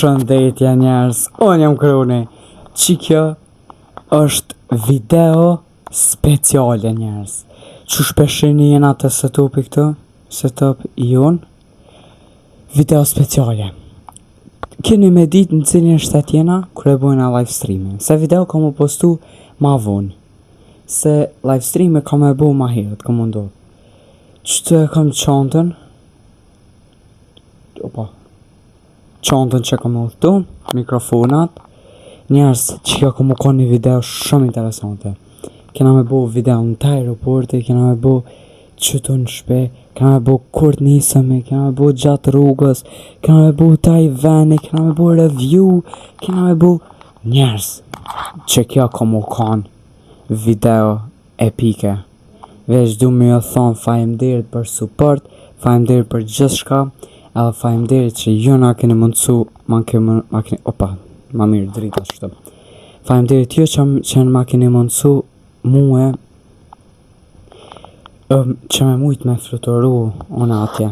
Shëndetje njerëz, unë jam Kruni. Kjo është video speciale njerëz. Që shpeshini jena të setupi këtu, setup i unë. Video speciale. Keni me ditë në cilin shtet jena, kër e bujna live streaming. Se video ka mu postu ma vonë. Se live streaming ka me bu ma herët, ka mundu. Qëtë e kam qantën. Opa. Qantën që kam udhëtu, mikrofonat. Njerës që kjo ka mu ka një video shumë interesante. Kena me bu video në të aeroporti, kena me bu qëtu në shpe, kena me bu kur të nisëmi, kena me bu gjatë rrugës, kena me bu taj veni, kena me bu review, kena me bu njerës që kjo ka mu ka një video epike. Veç du me jo thonë faleminderit për support, faleminderit për gjithë shka, edhe faleminderit që ju na keni mundësu, ma mirë drita shtë. Faleminderit ju që ma keni mundësu muë, që me mujtë me fluturu unë atje.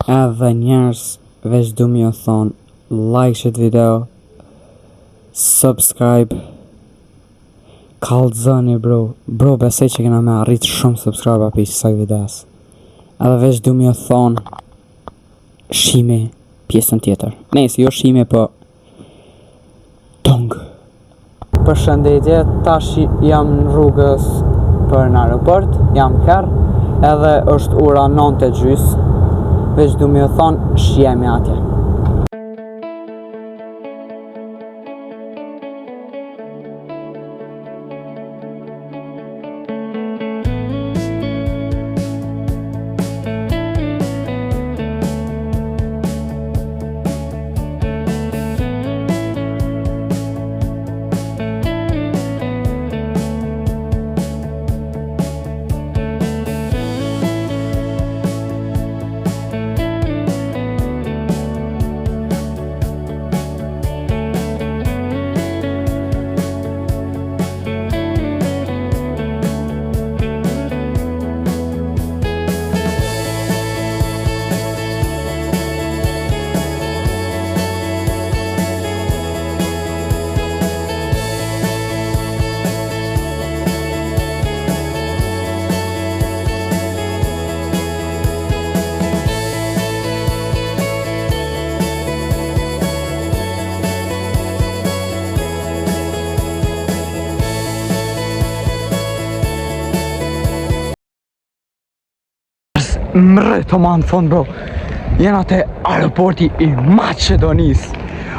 Edhe njerës, veç du me jo thonë, like shit video, subscribe, kalzoni bro besej që kena me arrit shumë subscribe api kësaj videos. Edhe veç du me jo thonë, shime pjesën tjetër. Nëse jo shime po tong. Përshëndetje, tash jam në rrugës për në aeroport, jam herë, edhe është ora 9:30, veç du me jo thonë, shjemi atje. Mre të ma në fond bro, jena të aeroporti i Macedonis.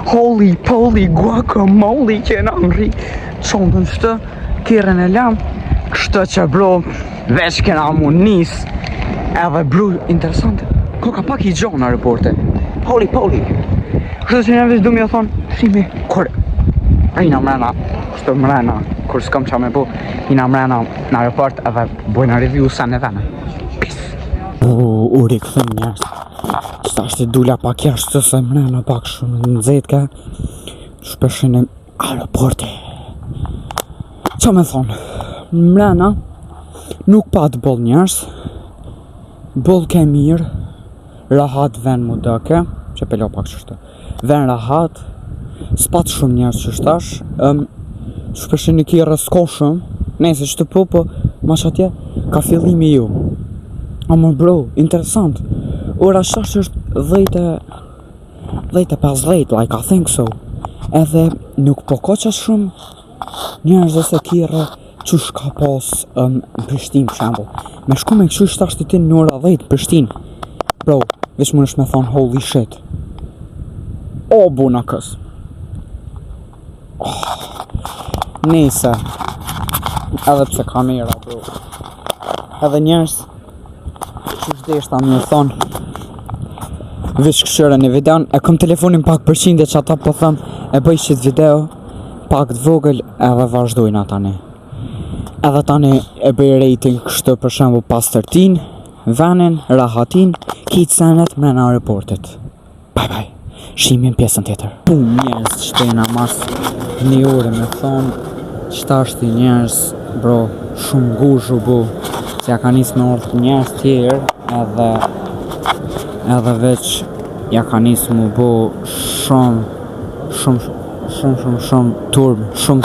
Holy poly guacamole që jena ngri qondën shtë, kjerën e lam, kështë që bro, veç kena mu nis. Edhe bro, interesante, ka pak i gjonë në aeroporti. Holy poly. Kështë që jena veç du me jo thonë, shimi, kur ina mrena, kështë mrena, kur s'kom qa me bu, ina mrena në aeroport edhe bujna review sa në vene. Uri këthëm njerës, qëta është i dula pak jashtë se mrena pak shumë në zetë ka shpeshin e aeroporti. Qa me thonë, mrena nuk pa të bol njerës, bol ke mirë, rahat ven mu dëke, që pelo pak qështë, ven rahat, s'pat shumë njerës që shtash, shpeshin e ki rëskoshëm, nese që të po, ma që atje, ka fillimi ju. Ama bro, interesant. Ora shash është 10:50, like I think so. Edhe nuk po ka qa shumë njerëz se kire qush ka pas Prishtin për shembull. Me shku me këshu shtash të tin në ora 10 Prishtin. Bro, veç më nëshme thonë holy shit. O buna kës. Nese. Edhe pse kamera bro. Edhe njerëz qështë me thonë veç këshyre një videon, e kom telefonin pak përqindje që ata po thëm e bëj qëtë video pak të vogël edhe vazhdojnë atani. Edhe tani e bëj rating kështë për shembull pas 13, venin, rahatin, kitë senet mrena aeroportit. Bye, shimin pjesën tjetër. Njerës shtena mas një ore me thonë, qëta është i njerës, bro, shumë guzhu bu, se ja ka njës me orë njerës tjerë, edhe veç ja ka njës mu bu shumë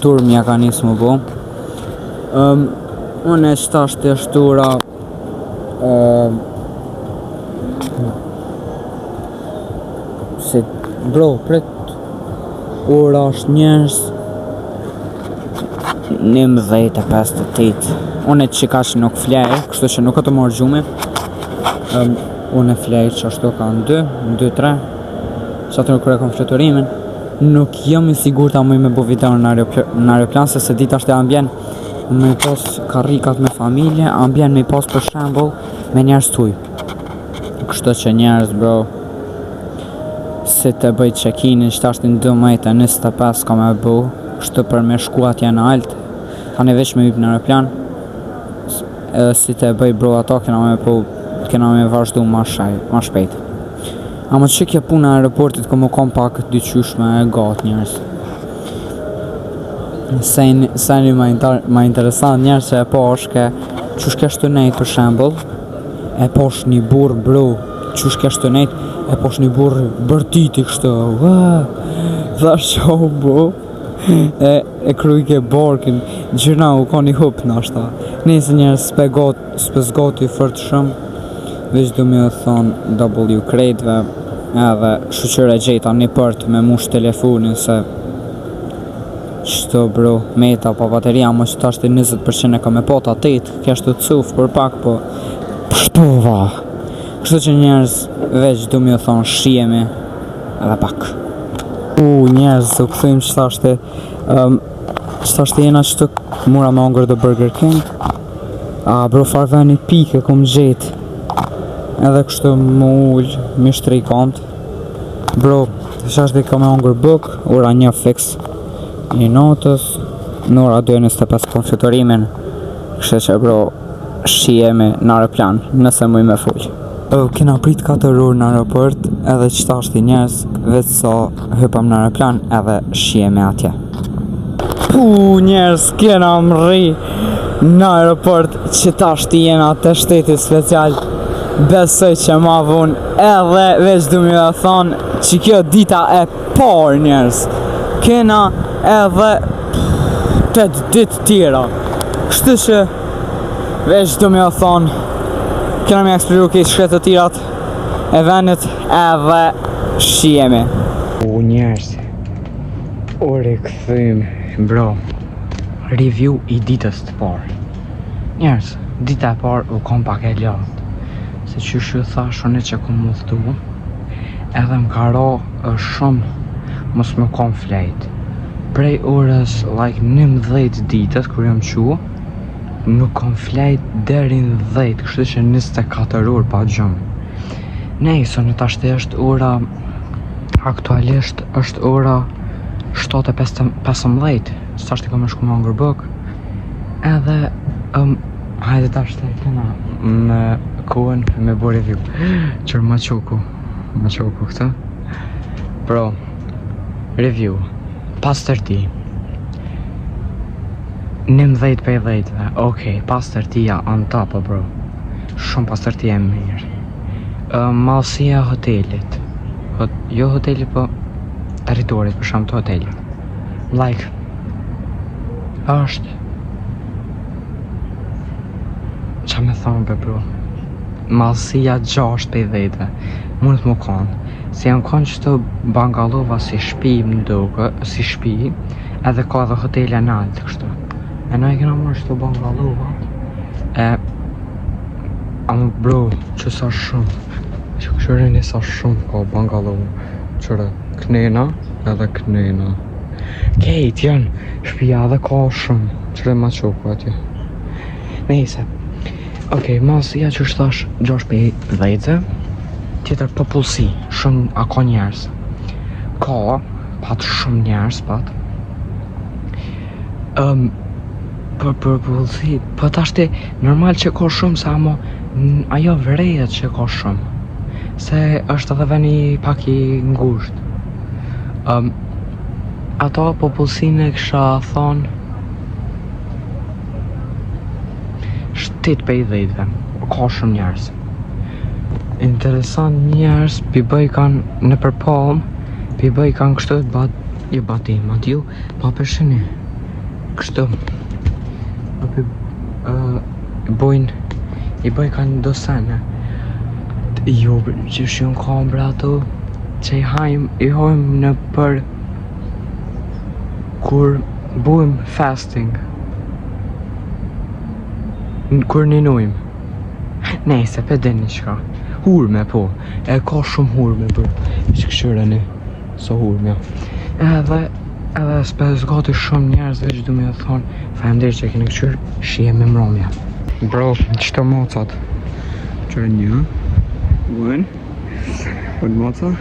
turm ja ka nisë më bo. Unë e qëtash të shtura se bro, pret ora është njerës 11:58. Unë e qika që nuk flej, kështu që nuk e të morë gjume. Unë e flej që ashtu ka në 2-3 që atë nuk rekon fleturimin. Nuk jam i sigur ta muj me bo video në aeroplan, se dita është e ambjen me pos karrikat me familje, ambjen me pos për shembull me njerës tuj. Kështu që njerës bro, si të bëj check-in-in që ashtë në 12:25 ka me bu, kështu për me shku atje në alt, tani veç me hyp në aeroplan, si të bëj bro ato kena me vazhdu ma shpejt. Ama që kjo puna e aeroportit ka më kom pak dyqyshme e gat njerës. Seni ma interesant njerës që e po është ke qysh ke shtunejt për shembull, e posh një burr bro, qysh ke shtunejt, e posh një burr bërtiti kështu, thash qo bu, e krujke borkin, gjyrna u ka një hup nashta. Nëse njerës s'pezgoti fërt shumë, veç du me thonë W krejtve, edhe shuqyre gjejta një përt me mush telefonin, se qëto bro, meta pa bateria, më që tashti 20% e ka me pota 8, keshtu të cuf për pak, po pështova. Kështu që njerës veç du me thonë shijemi edhe pak. Njerës, u këthim që tashti jena qëtë mura me ongër dhe Burger King. Bro, farve një pike kom gjetë, edhe kështu më ullë, mi shtri komt. Bro, qashti ka me ongër buk, ora 1 fix, një notës, në ora 2:25 kom flutorimin. Kështu që bro, shijemi në aeroplan, nëse muj me full. Kena prit 4 orë në aeroport, edhe qëta është i njerës, veç sa hypam në aeroplan, edhe shijemi atje. Njerës, kena mri në aeroport, qëta është i jena të shtetit special. Besoj që ma vun, edhe veç du me dhe thonë që kjo dita e par njerës. Kena edhe 8 ditë tjera. Kështu që veç du me dhe thonë, kena me eksperiu këtë shkretë të tirat e venit edhe shijemi. Njerës, ore këthim, bro, review i ditës të parë. Njerës, dita e parë u kom pak e ljatë, se që shu thash unë që kom muthtu, edhe më ka ra shumë mos më kom flejt. Prej orës like 11 ditës kër jam qu, nuk kom flejt deri në 10, kështu që 24 orë pa gjumë. Nejso, në tashti është ora, aktualisht është ora 7:15, së tashti kom e shku me ongër buk, edhe, hajde tashti kena me kohën me bo review. Qërë ma qoku këta. Bro, review, pas tërti, 19/10, okej, pas tërtia on top, bro. Shumë pas tërtia e mirë. Malësia hotelit, jo hotelit, po teritorit, për shumë të hotelit. Like, është, qa me thonë be bro, malësia 6/10, mund të më konë, se janë konë që të bangalova si shpi më doke, si shpi, edhe ka dhe hotelja në altë kështu. E na i kena marrë që të bangalova, ama bro, që sa shumë, që këshëre një sa shumë ka bangalova, qëre knena edhe knena. Kejt janë shpia dhe ka shumë, qëre ma qoku atje. Nejse. Okej, malësia që është thash 6/10, tjetër popullsi, shumë a ka njerës. Ka, pat shumë njerës, pat. Për popullsi, po tashti, normal që ka shumë, sa mo, ajo vrejet që ka shumë. Se është edhe veni pak i ngusht. Ato popullsin e kësha thonë 7/10, ka shumë njerës. Interesant njerës, pi bëj kanë në përpalm, pi I bëj kanë kështu i bati ma t'ju pa përshëni kështu i bëj kanë do sene jo që shumë kambra ato që i hojmë në për kur bujmë fasting kur ninojmë nejse pe deni qka hurme po e ka shumë hurme për që këshyreni so hurme edhe s'pes gati shumë njerëz veç du me thonë faleminderit që keni këshyr shije me mramja bro qëto mocat qërë një one moca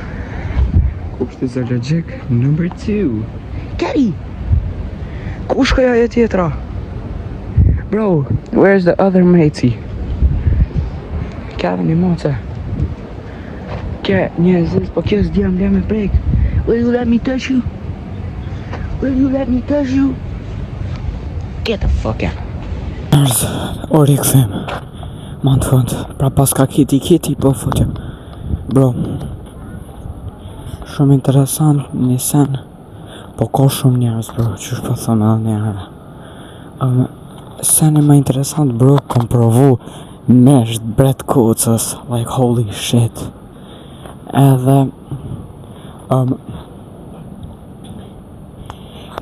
kupshti zoologjik number 2 Keri ku shkoj ajo tjetra bro where's the other matey Kevin i moca Kje njerëzis po kjo s'djam me prek will you let me touch you will you let me touch you get the fuck out Njerëz, ori këthim Ma në fund, pra pas ka kiti po futëm Bro Shumë interesant një sen Po ka shumë njerëz bro, qysh po thëmë edhe një herë Sen e ma interesant bro, kom provu mesht bret kucës Like holy shit Edhe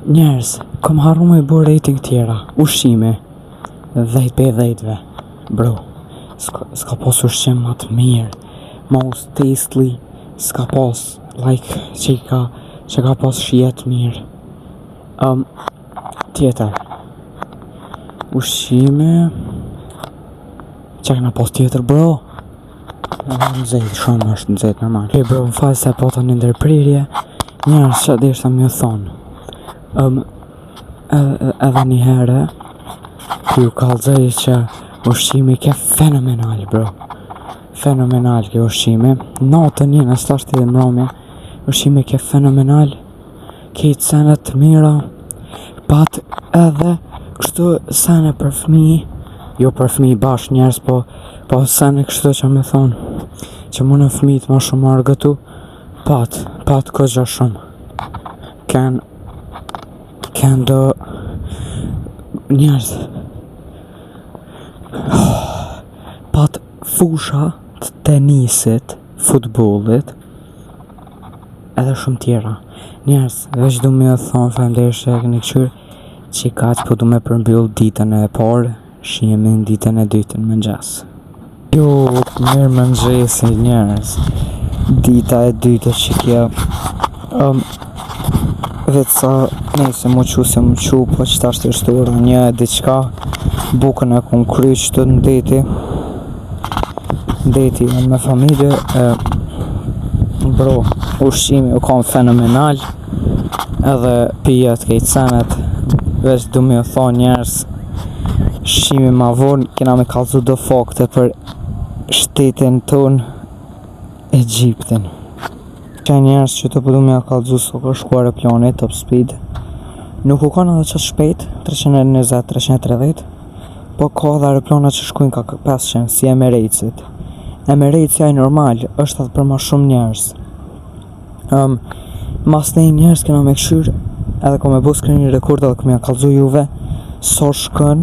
Njerëz, kom harru me bu rating tjera Ushqime 10/10 bro s'ka pos ushqim ma të mirë most tastely s'ka pos like që ka pos shijet mirë tjetër ushqime që këna pos tjetër bro nëzejt shumë është nëzejt normal bro më fal se po të një ndërprirje njerës që dhe ishta mjë thonë edhe një herë ju kallëzoj që ushqimi ke fenomenal bro fenomenal ke ushqimi natën një në stashti dhe mramja ushqimi ke fenomenal ke senet të mira pat edhe kështu sene për fmi jo për fmi bash njerës po sene kështu që me thonë që mu në fmit ma shumë argëtu pat këgja shumë kanë do njerës pat fusha të tenisit, futbollit edhe shumë tjera njerës, veç du me thonë faleminderit që e keni këshyr që i kaq po du me përmbyll ditën e parë shihemi në ditën e dytë në mëngjes jo, mirë mëngjesi njerës dita e dytë që kja vetë sa nëse mu qu po që ta shtirështura një diqka bukën e kun kry qëtë në deti me familje bro ushqimi u kam fenomenal edhe pijet kejtë senet veç du me thonë njerës shqimi ma vonë kena me kalzu do fakte për shtetin ton Egjiptin që njerës që të përdu me kalzu së ka shkuar e planit top speed nuk u kanë edhe qëtë shpejt 320-330 po ka dhe aeroplana që shkujnë ka 500 si Emiratësit Emiratësja i normal është edhe për ma shumë njerës mas nej njerës kena me këshyr edhe ko me bu skrini rekord edhe këmja kalzu juve so shkën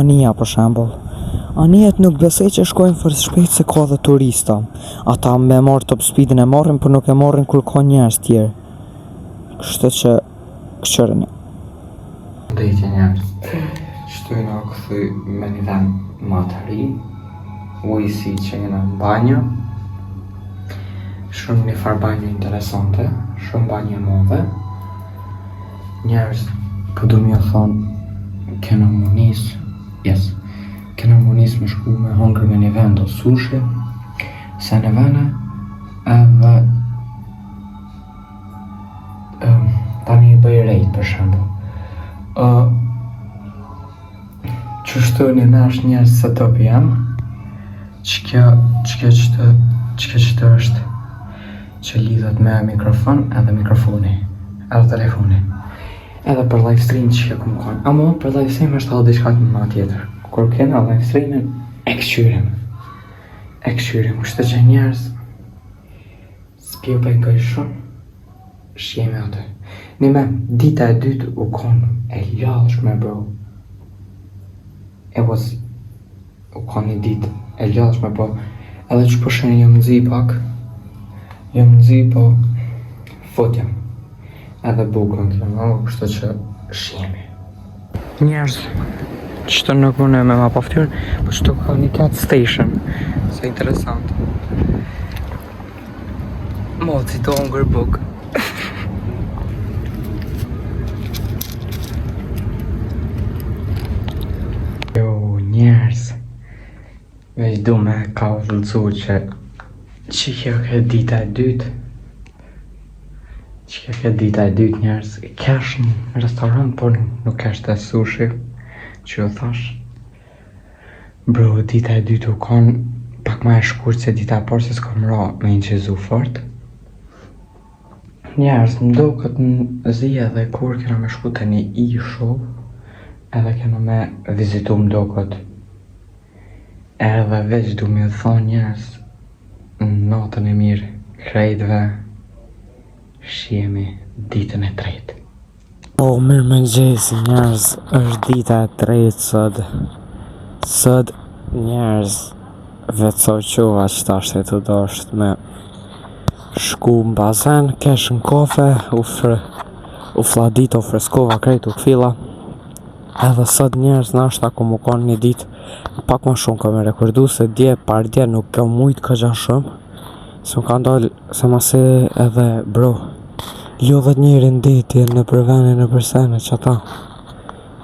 Ania për shembull Anijet nuk besej që shkojnë fër shpejt se ka dhe turista ata me marrë top speedin e marrin për nuk e marrin kur ka njerës tjerë kështë që këshërëni Dhejtje njerës Qëtu na këthy me një dhem ma të ri ujësi që jena në banjë shumë një farë banjë interesante shumë banjë modhe njerës po du mjë thonë kena munis kena munis me shku me hongër me një vend o sushi se në vene edhe tani i bëj rejt për shembull qështu një nash njerës se të pjem që qëtë është që lidhet me mikrofon edhe mikrofoni edhe telefoni edhe për live stream që këmë kanë amo për live stream është edhe diçka ma tjetër kur kena live streamin e këshyrim kështë që njerës s'pjo për nga shumë shjeme atë. Nime, dita e dytë u kon e lallshme, bro. U kon një ditë e lallshme, bro. Edhe që po shenjë jam nëzi pak, po fotja. Edhe bukën kjo, kështu që shjeme. Njerëz, qëto nuk më me ma paftyrë, po qëto ka një cat station, se interesant. Moci të hongër bukë. Njerëz, veç du me ka vëllëcu që kjo ke dita e dytë. Që kjo dita e dytë, njerëz, kesh në restorant, por nuk kesh të sushi, që ju thash. Bro, dita e dytë u kon pak ma e shkurt se dita e parë, se s'kam ra me inqizu fort. Njerëz, mdo këtë në zi edhe kur kena me shku të një ishull, edhe kena me vizitu mdo këtë. Edhe veç du me thonë, njerëz, natën e mirë, krejtve, shjemi ditën e tretë. Po, mirë me gjesi, njerëz, është dita e tretë sot. Sot, njerëz, vetëso quva që ta shte të dosht me shku në bazen, kesh në kofe, u fladit, u freskova krejt u këfila. Edhe sot, njerëz, nashta ku mu kon një dit pak më shumë ka me rekordu, se dje par dje nuk ka mujt ka gja shumë, se më ka ndoll se masi edhe bro ljodhet njëri ndetje në përvene në përsene që ata,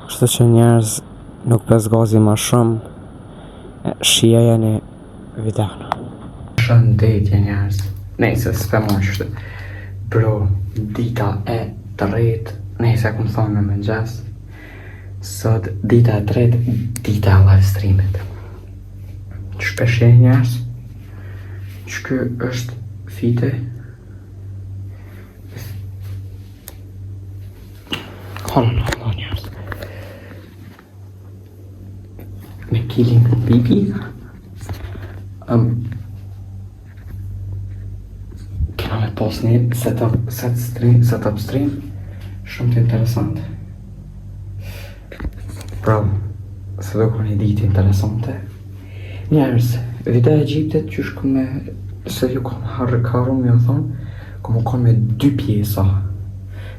kështu që njerëz nuk pes gazi ma shumë, shia jeni videon. Shëndetje, njerëz, nejse s'pe më qështë, bro, dita e tretë, nejse ku më thonë me mëngjes. Sot dita e tretë, dita e live streamit. Shpeshe njerëz, që kjo është fite. Hallo njerëz. Me killing bibi. Kena me pos një setup stream shumë të interesant. Bro, se do ku një ditë interesante. Njerëz, video e Egjiptit që shku me, se ju kom harë karu me o thonë, kom u kon me 2 pjesa.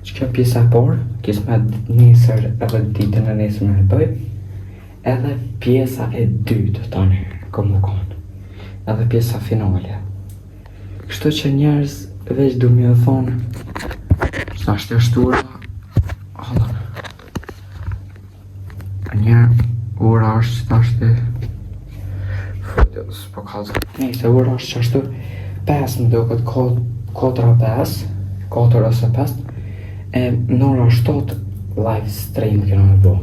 Që kjo pjesa e parë, kis me nesër edhe ditën e nesër me bëj, edhe pjesa e dytë tani, kom u kon. Edhe pjesa finale. Kështu që njerëz, veç du me o thonë, sa është e shtura, halon. Njerë, ura është që tashti s'po kalzë. Nejse, ura është që ashtu 5 më do këtë 4 ose 5 në ora 7 live stream këna me bo.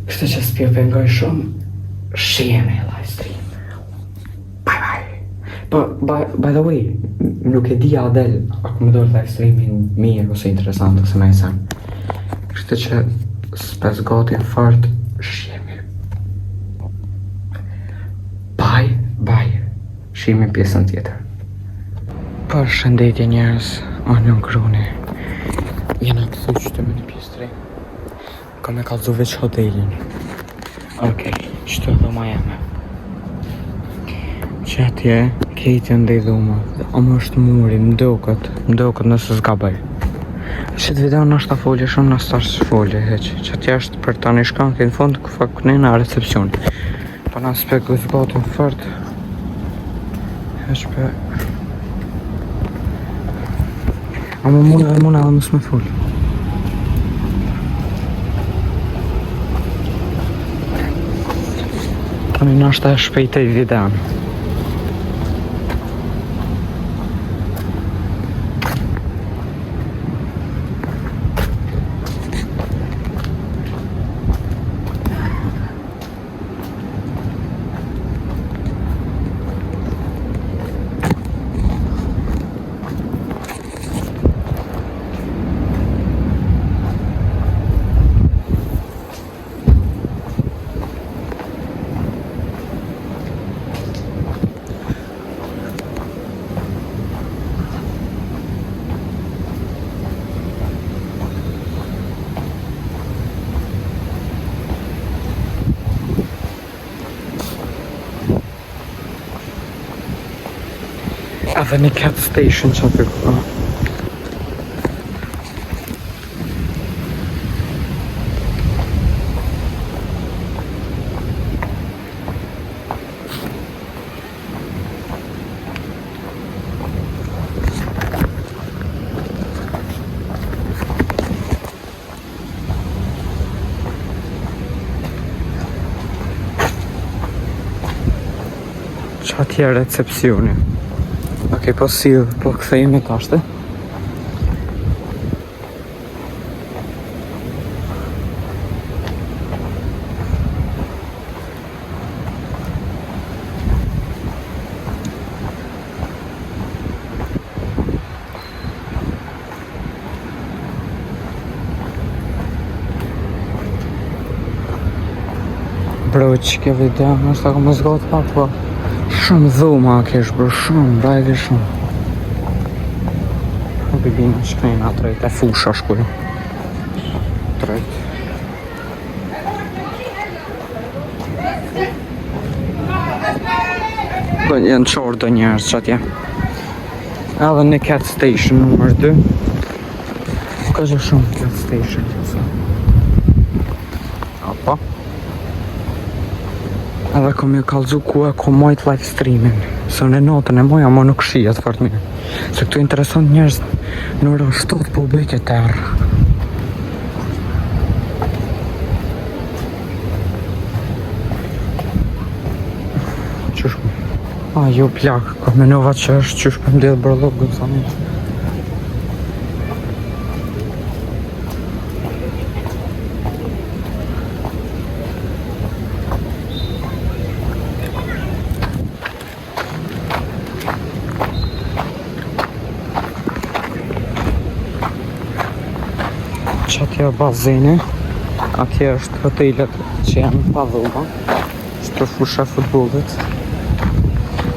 Kështë që s'pjo pengoj shumë, shjeme live stream. Bye. By the way, nuk e di Adel, ako më dorë live streamin mirë ose interesant ose me sen. Kështë që s'pes gati fart, shjemi. Bye. Shjemi pjesën tjetër. Për shëndetje njerës, Anion Kruni. Jena këthu qëtë me një pjesë të re. Ka me kalzu veç hotelin. Okej, qëtë dhe ma jeme. Që atje, kejtë ndej dhuma. Amë është muri, mdokët nësë zgabaj. Që të video në është ta folje shumë, në është ashtë folje heq. Që atje është për ta një shkanë këtë në fund, këfa këne në recepcion. Pa në aspekt dhe zgatën fërt. Heq për... Ama mune edhe mësë me folje. Tani në është ta shpejtej videon. Edhe një cat station që aty ka. Qa tje recepcioni. Ok, po këthejmë tashte. Bro, që ke video, më është ako më zgotë pak, po shumë dhuma kesh, bro, shumë, brajve shumë. Po bibinë shkejnë atrejt, e fusha shkuj. Trejt. Do jenë qorë do njerës që atje. Edhe në cat station nëmër 2. Ka që shumë cat station që Apo. Edhe kom ju kalzu ku e kom majt live streamin. Se në notën e moja ma nuk shijet fort mirë. Se këtu interesant njerës në ora 7 po bëjt e terë. Qysh më? A, jo plak, ka menova që është qysh për mdjedh bërlok gëmë sa një. Që atje bazeni, atje është hotelet që janë pa dhuma, është fusha futbollit.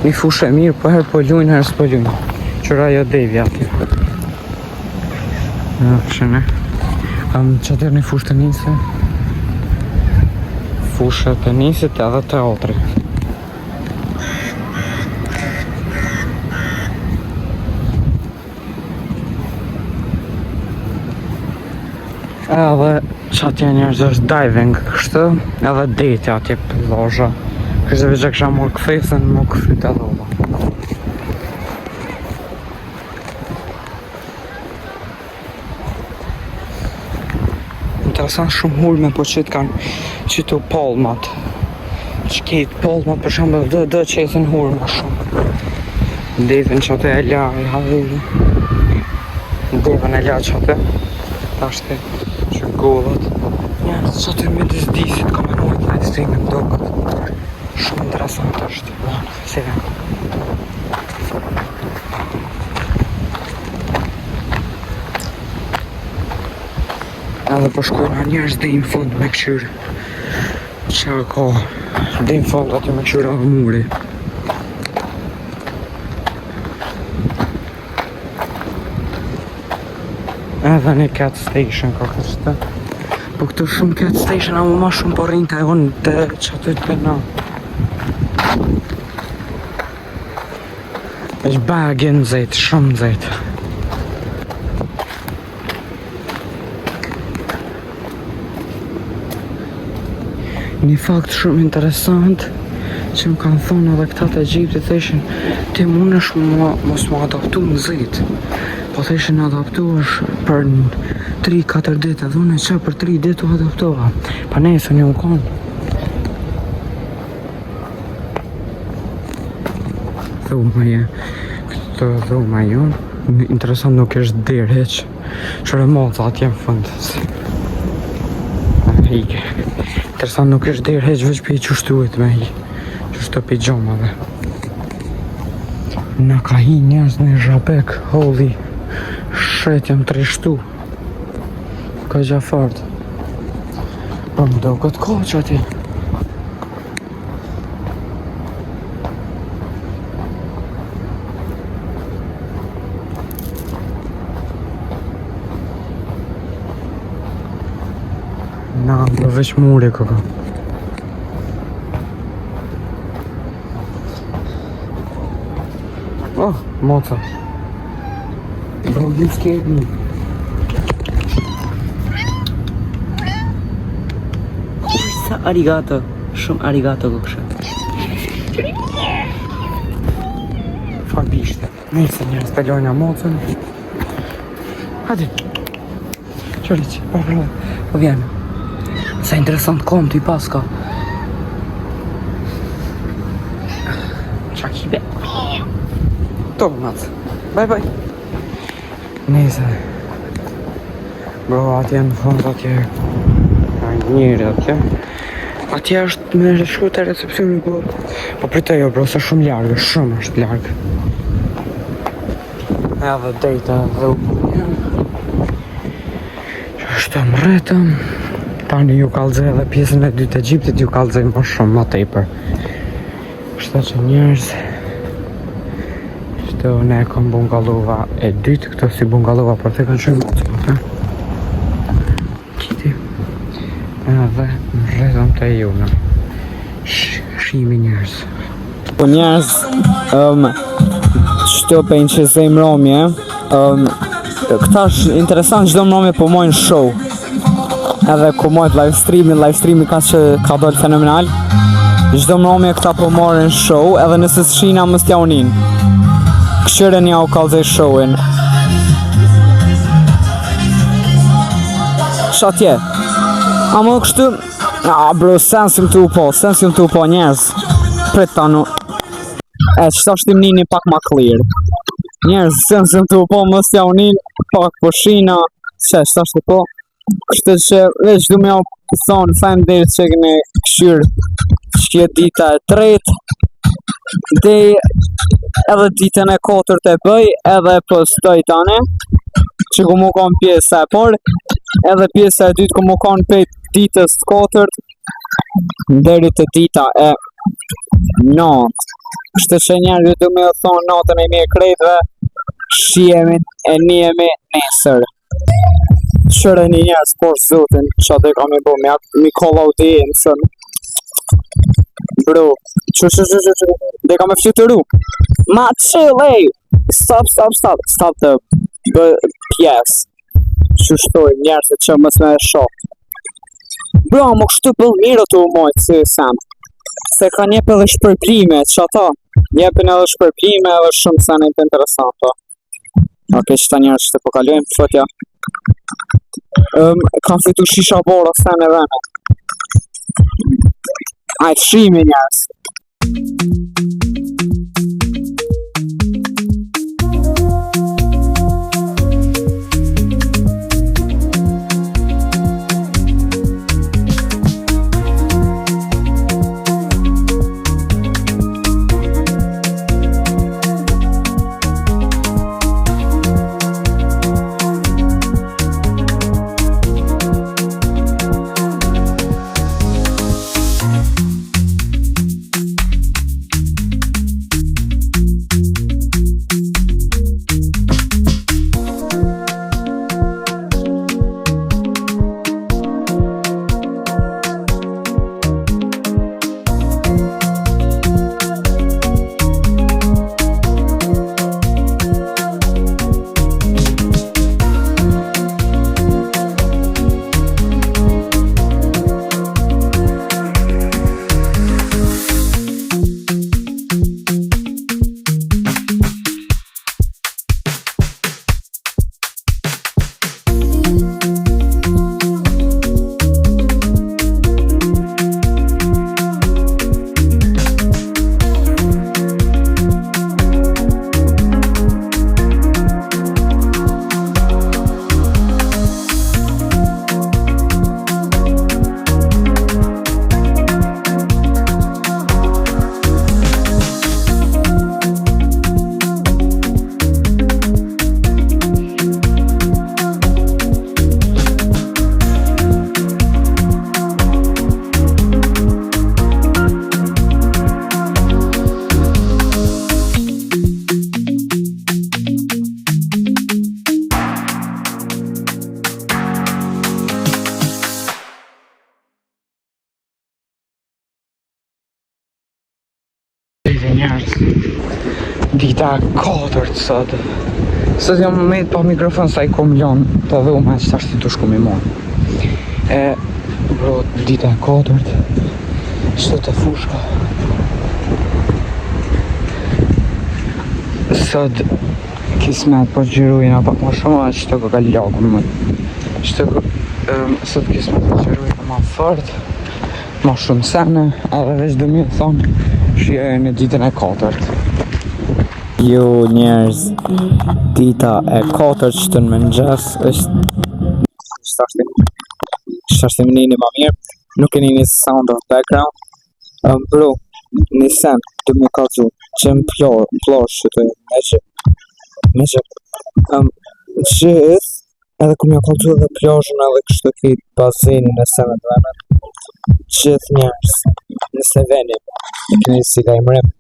Një fushë e mirë, po herë po lujnë, herë s'po lujnë. Qëra jo devi atje. Shëne. Që atër një fushë të njëse. Fushë të njësit edhe teatri. Edhe që atje njerëz është diving kështë, edhe deti atje për lojë. Kështë dhe që kësha më këthesën, më këthit edhe ola. Interesant shumë hulme, po qëtë kanë qëtu palmat. Që ketë palmat për shumë dhe qëtën hulme shumë. Devin që atë e la i hadhullu. Devin e la që atë. Tashte që gollat. Njerës që atë me disdisit ka menojt live streamin dokët. Shumë interesant është. Se vem. Edhe po shkojnë njerës dhe i në fund me këqyrë. Që ka dhe i në fund aty me këqyrë edhe muri. Edhe një cat station ka kështë. Po këtu shumë cat station, ama ma shumë po rinjë të e unë të që aty të na. Është bagin zëjtë, shumë zëjtë. Një fakt shumë interesant që më kanë thonë edhe këta të Egjiptit theshin ti mundesh mos më adaptu në zëjtë. Po theshin adaptuash për 3-4 ditë, edhe unë që për 3 ditë u adaptova. Pa nesër një më konë. Dhumaje, këtë dhumaje jonë, interesant nuk është derë heq, qërë moza atje në fundës. Hike. Interesant nuk është derë heq, veç për i qështuit me hi, qështu për i gjomave. Në ka hi njerëz në zhabek, holy, shet jam trishtu. Ka gjafart. Po më do këtë koq ati. Na, më veç muri këka. Oh, moca. Bro, you scared me. Sa arigato. Shumë arigato kështu. Farbishte. Nëse njerëz kalojnë mocën. Hadi. Çoriç, po vjen. Sa interesant kom ti paska. Çakibe. Tomat. Bye bye. Nëse. Bro, atje në fund atje. Ai njëri atje. Atje është me shku të recepcioni, po pritej jo bro, se shumë largë, shumë është largë. Edhe dejta dhe u që është të mretëm. Tani ju kalëzë edhe pjesën e dytë e Egjiptit ju kalëzë më shumë, ma tepër. Kështë që njerëz Kështë ne kom bungalova e dytë, këto si bungalova, për te kanë shumë mocë, Qiti edhe mretëm të ju në shimi njerëz. Po njerëz, qëto për një që zem romje, këta është interesant, qdo mromje po mojnë show. Edhe ku mojt livestreami ka që ka dollë fenomenal. Qdo mromje këta po morën show, edhe nëse së shina më stja unin. Këshyre nja u kalzej showin. Shatje. A më kështu, bro, sensim të u po njerëz. Prit tanu. Qëta shtim nini pak ma clear. Njerëz, sensim të u po, mës ja unin, pak po shina. Qëta shtu po. Kështë që veç du me ja thonë, fajmë dhe që këne këshyrë që dita e tretë. Dhe edhe ditën e 4 të bëj, edhe postoj tane. Që ku mu kon pjesë e por, edhe pjesë e dytë ku mu kon për ditës të 4 deri të dita e 9. Kështë që njerë du me thonë natën e mirë krejtëve, shihemi e njemi nesër. Qërë një njerë sport zotin, që atë kam i bo mi call out e mësën. Bro, që, dhe kam e flytëru. Ma chill, ej! Stop the pjesë. Që shtoj njerëse që mës me e shok. Bro, më kështu bëll mirë të u mojtë, si sem. Se ka njep edhe shpërblime, që ata. Njepin edhe shpërblime edhe shumë senet interesanta. Ok, qëta njerës që të pokalujmë, fëtja. Kam fitu shisha bora sen e vene. Ajtë shimi njerës. Dita 4 sot. Sot jam me pa mikrofon sa I kom lan të dhuma që tash ti të shku mi mon. Bro, dita 4 Shtë të fushka. Sot kismet po gjyrujna pak ma shumë, që të ka lagun më. Sot kismet po gjyrujna ma fort, ma shumë sene, edhe veç dhe mi thonë, shie në ditën e 4. Jo njerëz, dita e 4 që të në mëngjes është shtë një ma mirë, nuk e një sound of background. Bro, një sen të më kalzu që më plosh që të me që gjithë edhe ku më kalzu edhe ploshën edhe kështë të kitë bazenin e senet venet gjithë njerës nëse venim e këni si ka I mrem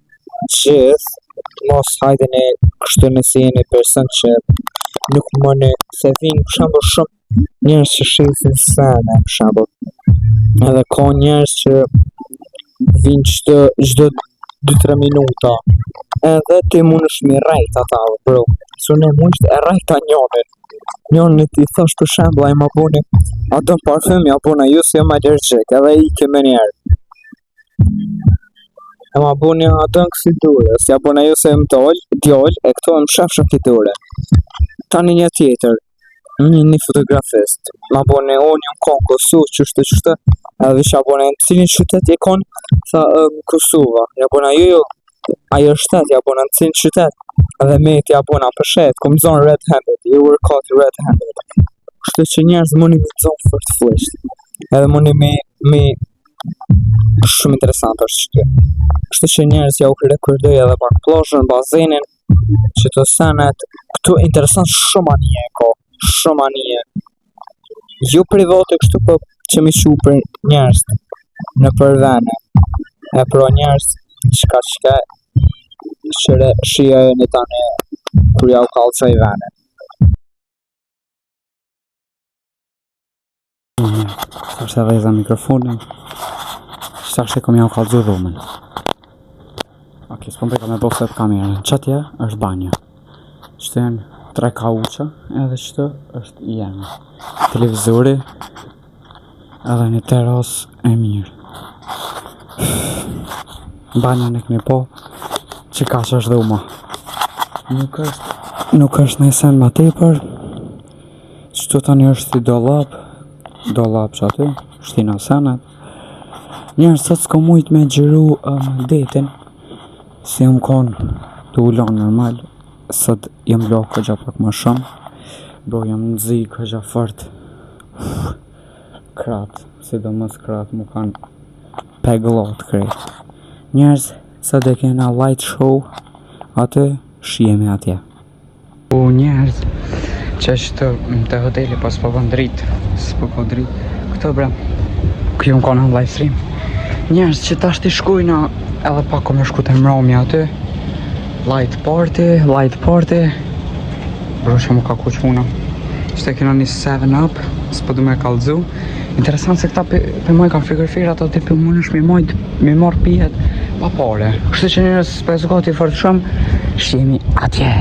gjithë mos hajde në kështë nëse jeni person që nuk mëne se vinë për shambo shumë njerës që shesin sene për shambo edhe ka njerës që vinë çdo 2-3 minuta edhe ti mund është mi rejt ata bro su ne mund është e rejta njone ti thash për shembull ai ma buni a do parfum ja bona ju se jam allergjik edhe I ke me njerë e ma buni a do në kësi dure si ja bona ju se më djoll e këto më shafshë ki dure tani një tjetër një fotografist ma buni unë jam kon Kosovë qështë edhe vish ja bona në cilin qytet je kon tha Kosova ja bona jo ajo shtet ja bona në cilin qytet edhe me ti ja bona për shet kom zonë red handed you were caught red handed kështë që njerëz mundi me zonë fort flisht edhe mundi me shumë interesant është që kështë që njerëz ja u rekordoj edhe pak ploshën bazenin që të senet këtu interesant shumë anije ko shumë anije jo private kështu po që mi shu për njerëz në përvene e pro njerëz qka shia e një tane kur ja u kalca I vene Sashtë e veza mikrofonin Sashtë e kom ja u kalzu dhumen Ok, s'pon përka me bose të kamerën Qëtje është banja Qëtë janë 3 kauqa edhe qëtë është jenë televizori edhe një teras e mirë banjën e këni po që ka që është dhuma nuk është në sen ma tepër qëtu tani është I dolap që aty shtina senet njerës sot s'ko mujt me gjiru detin si jam kon të ullon normal sot jam lo këgja pak ma shumë bro jam nëzi këgja fort krat sidomos krat mu kanë peglot krejt njerëz sot e kena light show atë shijemi atje njerëz që është të hoteli pas po bën dritë s'po po dritë këto bre ku jom kona në live stream njerëz që tash t'i shkujna edhe pak ko me shku të mromi aty light party bro që mu ka kuq puna që të kena një 7-up s'po du me kalzu interesant se këta pe moj ka frigorifer ato ti pe mund është mi marrë pijet pa pare kështë që njerëz s'pes gati fort shumë shimi atje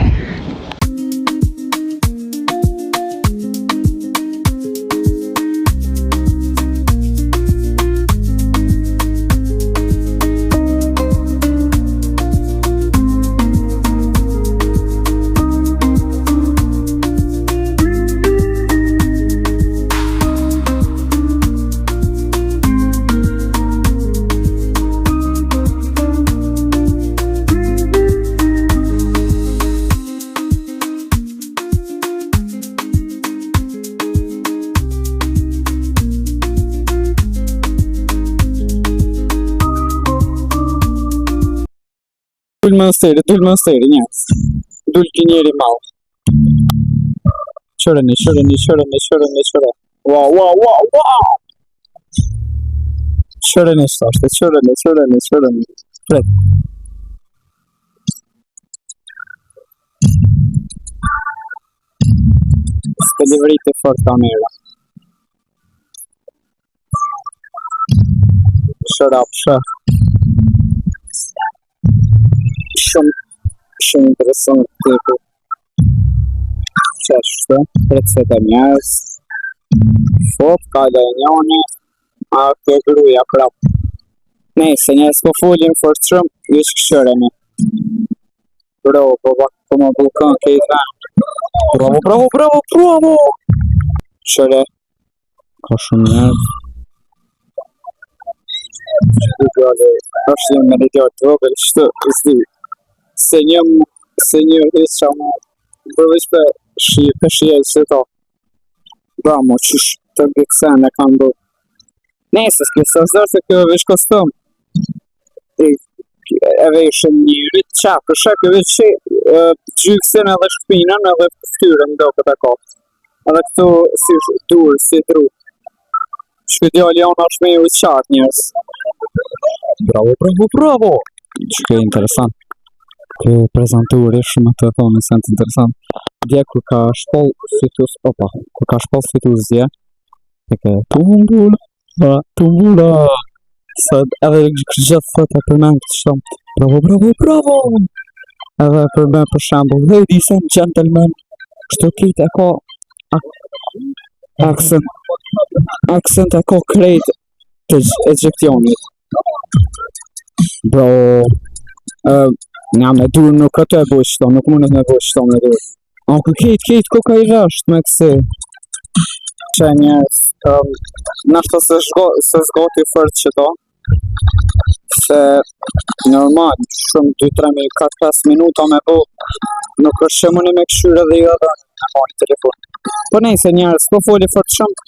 Dull monsteri, njerëz. Dull ki njeri mal. Qërëni. Wow. Qërëni shtoshte, qërëni. Pret. S'pe livrit e fort kamera. Shut up. shumë interesant tipu. Qeshtë, recet e njerës. Fot, kajda e njani, a këtë gruja prap. Nejse, njerës po folin fort shumë, vish këshëreni. Bravo, po më bulkan kejt vend. Bravo! Qëre, ka shumë njerës. është një mediator të vogël, shtë, zdi. Se një hisqa mu, përveç për shije se ta. Bramo, qysh të gëksen e kanë bërë. Nese, s'ke sa zërë se kjo veç kostum. E veshën një rritë qapë, për shak e veç që gjyksin edhe shpinën edhe ftyrën do këtë ka. Edhe këtu si durë, si dru. Shkë djali janë është me ju qartë njës. Bravo! Shkë e interesant. Kjo prezenturi shumë të thonë se të interesant. Dje kur ka shpoll fitus, kur ka shpoll fitus dje, e ke tumbula. Se edhe gjithë thët e përmen këtë shumë. Bravo! Edhe përmen për shambull, ladies and gentlemen, shto kit e ka accent e ka krejt të ejekcionit. Bro, nga me dur nuk këtë e boj shto, nuk mundet me boj shto me dur. Ako kejt ko ka i rasht me kësi. Që njerës, nashtë se zgoti fërt që to, se normal, shumë 2-3-4-5 minuta me bo, nuk është që mëni me këshyre dhe i edhe me mojnë telefon. Po nejse njerës, po foli fort shumë,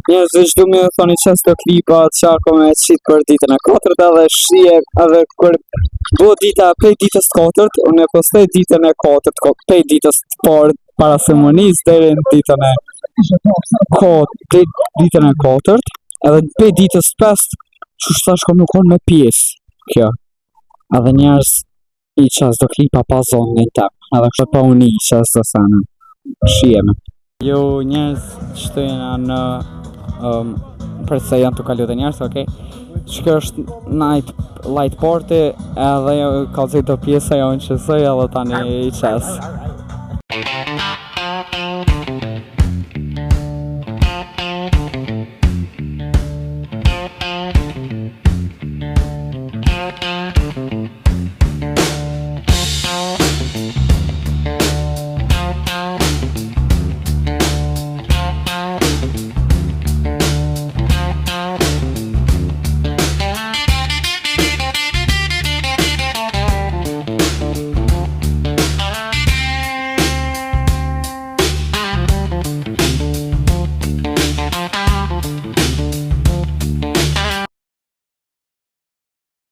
njerës dhe gjdu me thoni qes të klipa, qarko me qitë për ditën e 4 edhe shije edhe kër bo dita pej ditës 4, unë e postoj ditën e 4, pej ditës të parë para semonis, deri në ditën e 4, edhe pej ditës 5, që shtash kom nuk onë me pjesë, kjo. Edhe njerës i qas do klipa pa zonë në tem, edhe kështë pa unë i qas do sanën, shijeme. Jo njerës që jena në, përse janë të kalu dhe njerës, okej? Që kjo është light party, edhe ka zëjtë do pjesë e jo në qësoj, edhe tani i qas.